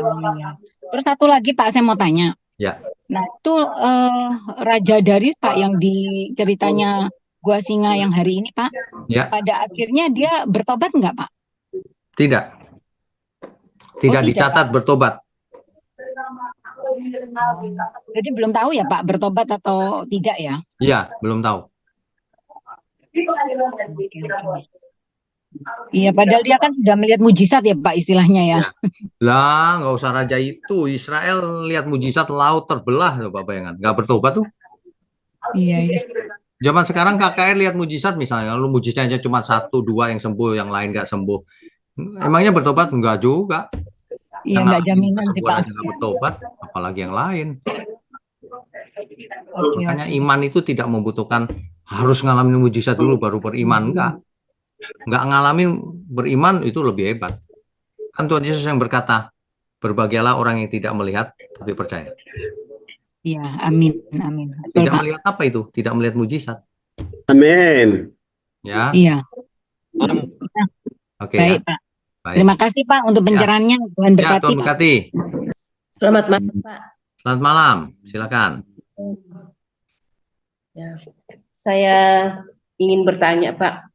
Oh, iya. Terus satu lagi, Pak, saya mau tanya. Ya. Nah, itu Raja Darius, Pak, yang di ceritanya Gua Singa yang hari ini, Pak, Ya. pada akhirnya dia bertobat nggak, Pak? Tidak. Tidak dicatat bertobat. Jadi belum tahu ya, Pak, bertobat atau tidak ya? Iya, belum tahu. Oke. Iya, padahal dia kan sudah melihat mujizat ya, Pak, istilahnya ya. Lah, nggak usah raja itu. Israel lihat mujizat laut terbelah, coba bayangan. Nggak bertobat tuh. Iya. Zaman sekarang KKR lihat mujizat misalnya, lalu mujizatnya cuma 1, 2 yang sembuh, yang lain nggak sembuh. Emangnya bertobat? Enggak juga. Iya, nggak jaminan sih, Pak. Aja nggak bertobat, apalagi yang lain. Oke. Makanya iman itu tidak membutuhkan harus ngalamin mujizat dulu baru beriman. Enggak ngalamin beriman itu lebih hebat. Kan Tuhan Yesus yang berkata, berbahagialah orang yang tidak melihat tapi percaya. Iya, amin. Betul, Tidak Pak. melihat apa itu? Tidak melihat mujizat. Amin. Ya. Iya. Oke. Baik, Ya. Pak. Baik. Terima kasih, Pak, untuk pencerahannya. Tuhan Ya, berkati, Tuhan Pak. berkati. Selamat malam, Pak. Selamat malam. Silakan. Ya, saya ingin bertanya, Pak,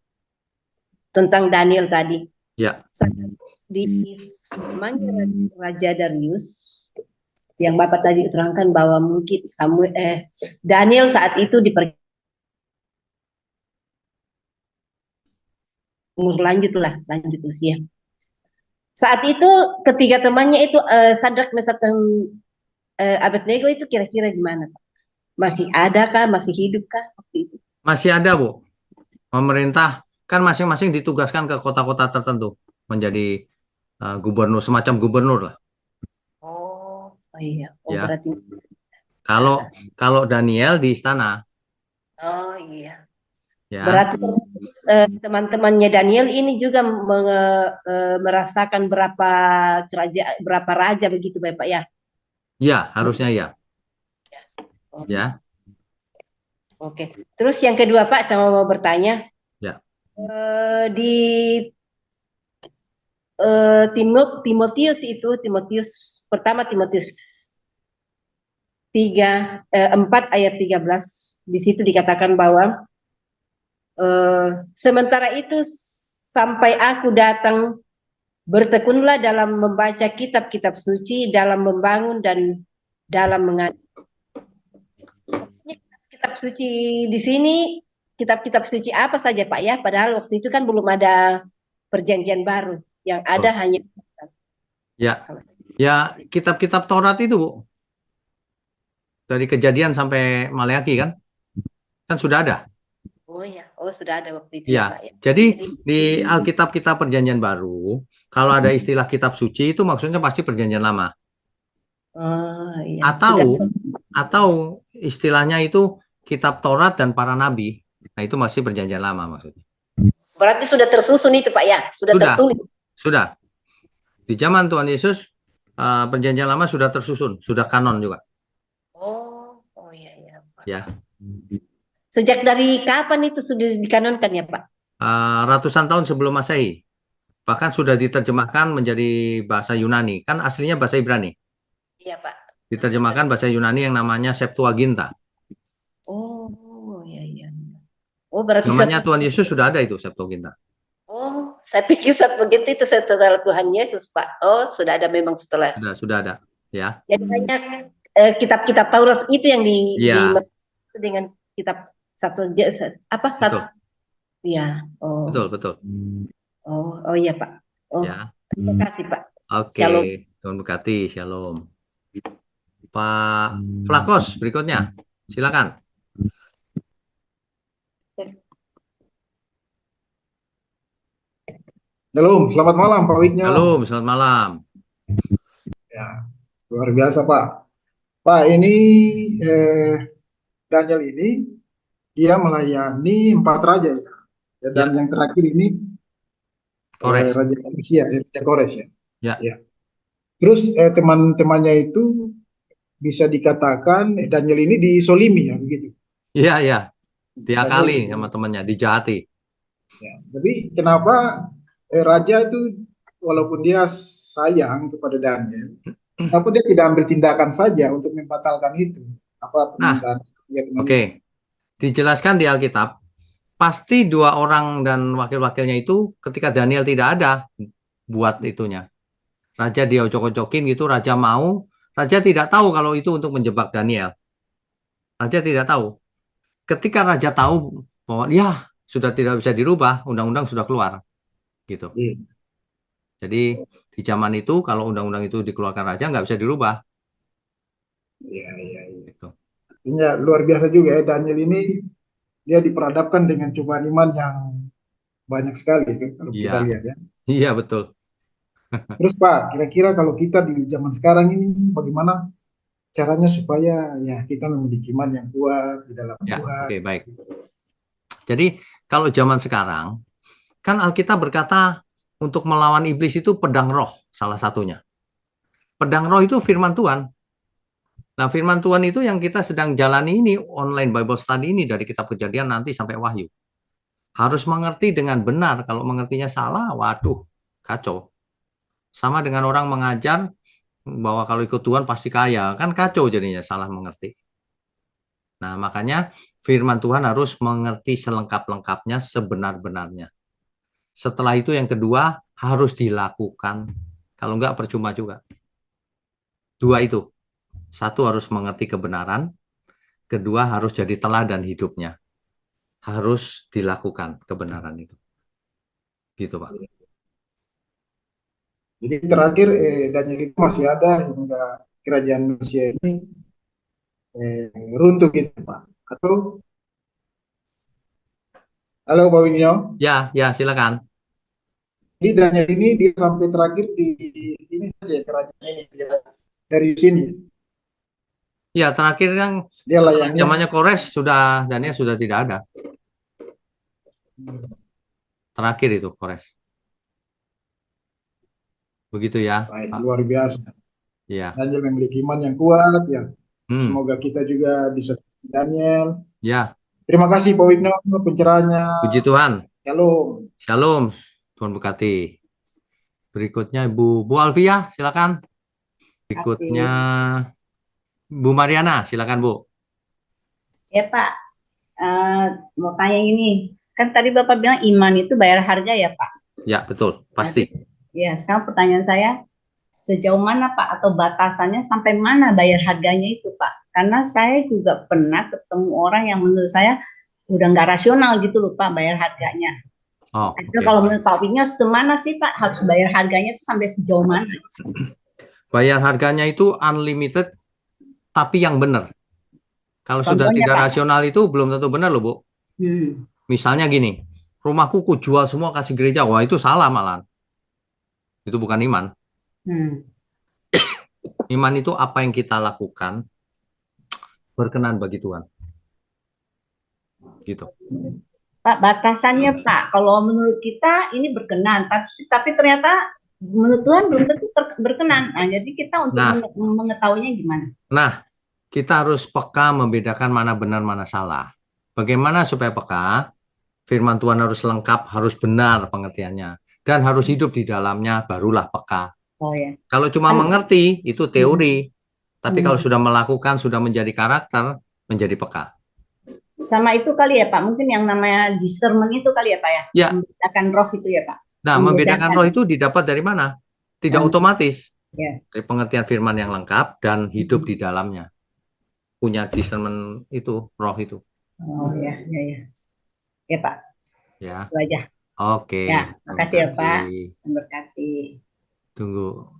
tentang Daniel tadi. Ya. Di zamannya Raja Darius, yang Bapak tadi terangkan bahwa mungkin Daniel saat itu umur lanjut usia. Saat itu ketiga temannya itu Sadrak, Mesak dan Abednego itu kira-kira gimana, Pak? Masih ada kah? Masih hidup kah waktu itu? Masih ada, Bu. Pemerintah kan masing-masing ditugaskan ke kota-kota tertentu menjadi gubernur, semacam gubernur lah. Oh iya. Oh Ya. berarti. Kalau Daniel di istana, Oh iya. ya. Berarti teman-temannya Daniel ini juga merasakan berapa raja begitu, Bapak ya? Ya, harusnya ya. Oh, Ya, oke. Terus yang kedua, Pak, saya mau bertanya. ya. Di Timotius pertama, Timotius 4 ayat 13, di situ dikatakan bahwa sementara itu sampai aku datang, bertekunlah dalam membaca kitab-kitab suci, dalam membangun dan dalam mengajar. Kitab suci di sini, kitab-kitab suci apa saja, Pak ya? Padahal waktu itu kan belum ada perjanjian baru, yang ada hanya ya kitab-kitab Taurat itu, Bu. Dari Kejadian sampai Maleakhi kan sudah ada. Oh ya, sudah ada waktu itu Ya, Pak ya. jadi di Alkitab kita Perjanjian Baru, kalau ada istilah kitab suci itu maksudnya pasti Perjanjian Lama. Oh iya. Atau istilahnya itu kitab Taurat dan para nabi. Nah, itu masih Perjanjian Lama maksudnya. Berarti sudah tersusun itu, Pak ya? Sudah tertulis. Sudah. Di zaman Tuhan Yesus, Perjanjian Lama sudah tersusun, sudah kanon juga. Oh iya Pak. Ya. Sejak dari kapan itu sudah dikanonkan ya, Pak? Ratusan tahun sebelum Masehi. Bahkan sudah diterjemahkan menjadi bahasa Yunani. Kan aslinya bahasa Ibrani. Iya, Pak. Diterjemahkan bahasa Yunani yang namanya Septuaginta. Oh iya. Oh berarti namanya Tuhan Yesus sudah ada itu Septuaginta. Oh, saya pikir Septuaginta itu setelah Tuhan Yesus, Pak. Oh, sudah ada memang setelah. Sudah ada, ya. Jadi banyak kitab-kitab Taurat itu yang dengan kitab satu. Iya. Oh. Betul. Oh iya, Pak. Oh. Ya. Terima kasih, Pak. Oke. Shalom. Tuhan berkati. Shalom. Pak Flakos berikutnya. Silakan. Shalom, selamat malam Pak Wignya. Shalom, selamat malam. Ya, luar biasa Pak. Pak, ini Daniel ini dia melayani 4 raja ya. Dan yang terakhir ini Raja Persia, Raja Kores ya. Ya. Terus teman-temannya itu bisa dikatakan Daniel ini disolimi ya begitu. Iya. Diakali sama temannya, dijahati. Ya, tapi kenapa raja itu walaupun dia sayang kepada Daniel, kenapa dia tidak ambil tindakan saja untuk membatalkan itu? Oke. Dijelaskan di Alkitab, pasti 2 orang dan wakil-wakilnya itu ketika Daniel tidak ada buat itunya. Raja dia ojok-ojokin gitu, raja mau, raja tidak tahu kalau itu untuk menjebak Daniel. Raja tidak tahu. Ketika raja tahu bahwa ya sudah tidak bisa dirubah, undang-undang sudah keluar. Gitu. Jadi di zaman itu kalau undang-undang itu dikeluarkan raja nggak bisa dirubah. Iya. Gitu. Artinya luar biasa juga ya Daniel ini, dia diperhadapkan dengan cobaan iman yang banyak sekali kan, kalau kita lihat ya. Iya betul. Terus Pak, kira-kira kalau kita di zaman sekarang ini bagaimana caranya supaya ya kita memiliki iman yang kuat di dalam Tuhan. Oke, baik. Jadi kalau zaman sekarang kan Alkitab berkata untuk melawan iblis itu pedang roh salah satunya. Pedang roh itu firman Tuhan. Nah, firman Tuhan itu yang kita sedang jalani ini online Bible study ini dari kitab Kejadian nanti sampai Wahyu. Harus mengerti dengan benar. Kalau mengertinya salah, waduh, kacau. Sama dengan orang mengajar bahwa kalau ikut Tuhan pasti kaya. Kan kacau jadinya, salah mengerti. Nah, makanya firman Tuhan harus mengerti selengkap-lengkapnya, sebenar-benarnya. Setelah itu yang kedua, harus dilakukan. Kalau enggak, percuma juga. 2 itu. 1 harus mengerti kebenaran. Kedua, harus jadi teladan hidupnya. Harus dilakukan kebenaran itu. Gitu Pak. Jadi terakhir Daniel itu masih ada hingga kerajaan Mesia ini runtuh gitu Pak. Atau halo Pak Winyo. Ya silakan. Jadi Daniel ini dia sampai terakhir di ini saja kerajaan ini dari sini. Ya terakhir kan Dia setelah layaknya zamannya Kores Daniel sudah tidak ada. Terakhir itu Kores. Begitu ya. baik, luar biasa. Ya. Daniel memiliki iman yang kuat ya. Semoga kita juga bisa seperti Daniel. Ya. Terima kasih Pak Wigno pencerahannya. Puji Tuhan. Shalom. Shalom. Tuhan berkati. Berikutnya Bu Alfia, silakan. Berikutnya Bu Mariana, silakan Bu. Ya Pak, mau tanya ini, kan tadi Bapak bilang iman itu bayar harga ya Pak? Ya betul, pasti. Ya, sekarang pertanyaan saya, sejauh mana Pak atau batasannya sampai mana bayar harganya itu Pak? Karena saya juga pernah ketemu orang yang menurut saya udah nggak rasional gitu loh Pak bayar harganya. Itu kalau menurut Pak Winyo semana sih Pak harus bayar harganya itu sampai sejauh mana? Bayar harganya itu unlimited tapi yang benar. Kalau sudah Contohnya, tidak Pak, rasional itu belum tentu benar loh Bu. Misalnya gini, rumahku ku jual semua kasih gereja, wah itu salah malah. Itu bukan iman. Iman itu apa yang kita lakukan berkenan bagi Tuhan. Gitu. Pak, batasannya Pak, kalau menurut kita ini berkenan, tapi ternyata menurut Tuhan belum tentu berkenan. Nah, jadi kita untuk mengetahuinya gimana? Nah, kita harus peka membedakan mana benar, mana salah. Bagaimana supaya peka? Firman Tuhan harus lengkap, harus benar pengertiannya. Dan harus hidup di dalamnya, barulah peka. Oh ya. Kalau cuma mengerti, itu teori. Tapi kalau sudah melakukan, sudah menjadi karakter, menjadi peka. Sama itu kali ya Pak, mungkin yang namanya discernment itu kali ya Pak ya? Ya. Membedakan roh itu ya Pak? Nah, membedakan roh itu didapat dari mana? Tidak otomatis. Ya. Dari pengertian firman yang lengkap dan hidup di dalamnya. Punya discernment itu, roh itu. Oh ya. Ya Pak. Ya. Itu aja. Oke. Ya, makasih ya Pak. Berkati. Tunggu.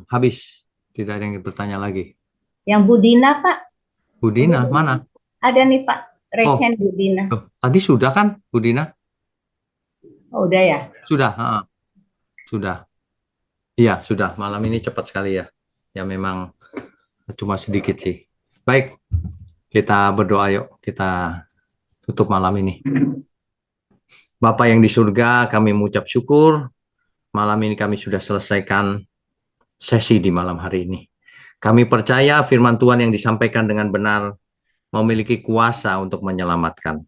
Habis. Tidak ada yang bertanya lagi. Yang Budina Pak. Budina mana? Ada nih Pak. Resen Budina. Tadi sudah kan Budina? Oh, udah ya? Sudah. Sudah. Iya, sudah. Malam ini cepat sekali ya. Ya memang cuma sedikit sih. Baik. Kita berdoa yuk. Kita tutup malam ini. Bapa yang di surga, kami mengucap syukur. Malam ini kami sudah selesaikan sesi di malam hari ini. Kami percaya firman Tuhan yang disampaikan dengan benar memiliki kuasa untuk menyelamatkan,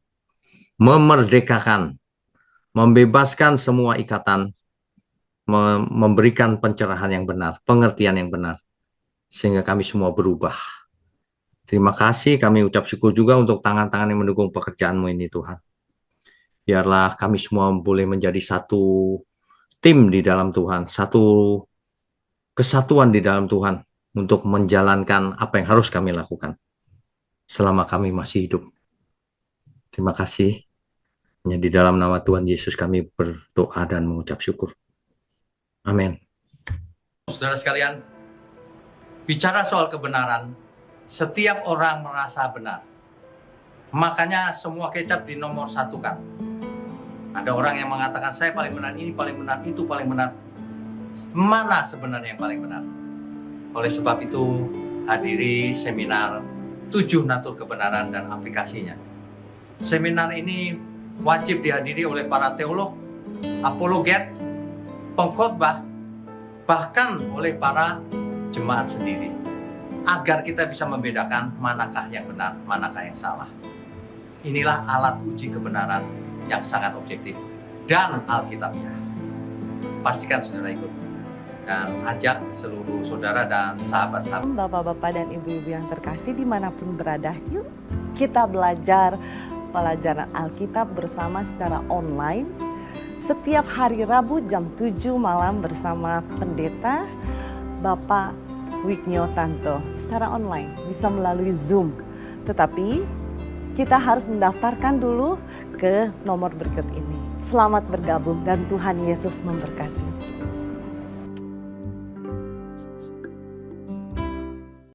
memerdekakan, membebaskan semua ikatan, memberikan pencerahan yang benar, pengertian yang benar, sehingga kami semua berubah. Terima kasih, kami ucap syukur juga untuk tangan-tangan yang mendukung pekerjaan-Mu ini Tuhan. Biarlah kami semua boleh menjadi satu tim di dalam Tuhan, satu kesatuan di dalam Tuhan untuk menjalankan apa yang harus kami lakukan selama kami masih hidup. Terima kasih. Hanya di dalam nama Tuhan Yesus kami berdoa dan mengucap syukur. Amin. Saudara sekalian, bicara soal kebenaran, setiap orang merasa benar. Makanya semua kecap dinomor satukan. Ada orang yang mengatakan saya paling benar, ini paling benar, itu paling benar. Mana sebenarnya yang paling benar? Oleh sebab itu, hadiri seminar 7 natur kebenaran dan aplikasinya. Seminar ini wajib dihadiri oleh para teolog, apologet, pengkhotbah, bahkan oleh para jemaat sendiri. Agar kita bisa membedakan manakah yang benar, manakah yang salah. Inilah alat uji kebenaran yang sangat objektif dan alkitabiah. Pastikan saudara ikut dan ajak seluruh saudara dan sahabat-sahabat. Bapak-bapak dan ibu-ibu yang terkasih dimanapun berada, yuk kita belajar pelajaran Alkitab bersama secara online setiap hari Rabu jam 7 malam bersama pendeta Bapak Wigno Tanto secara online, bisa melalui Zoom. Tetapi kita harus mendaftarkan dulu ke nomor berikut ini. Selamat bergabung dan Tuhan Yesus memberkati.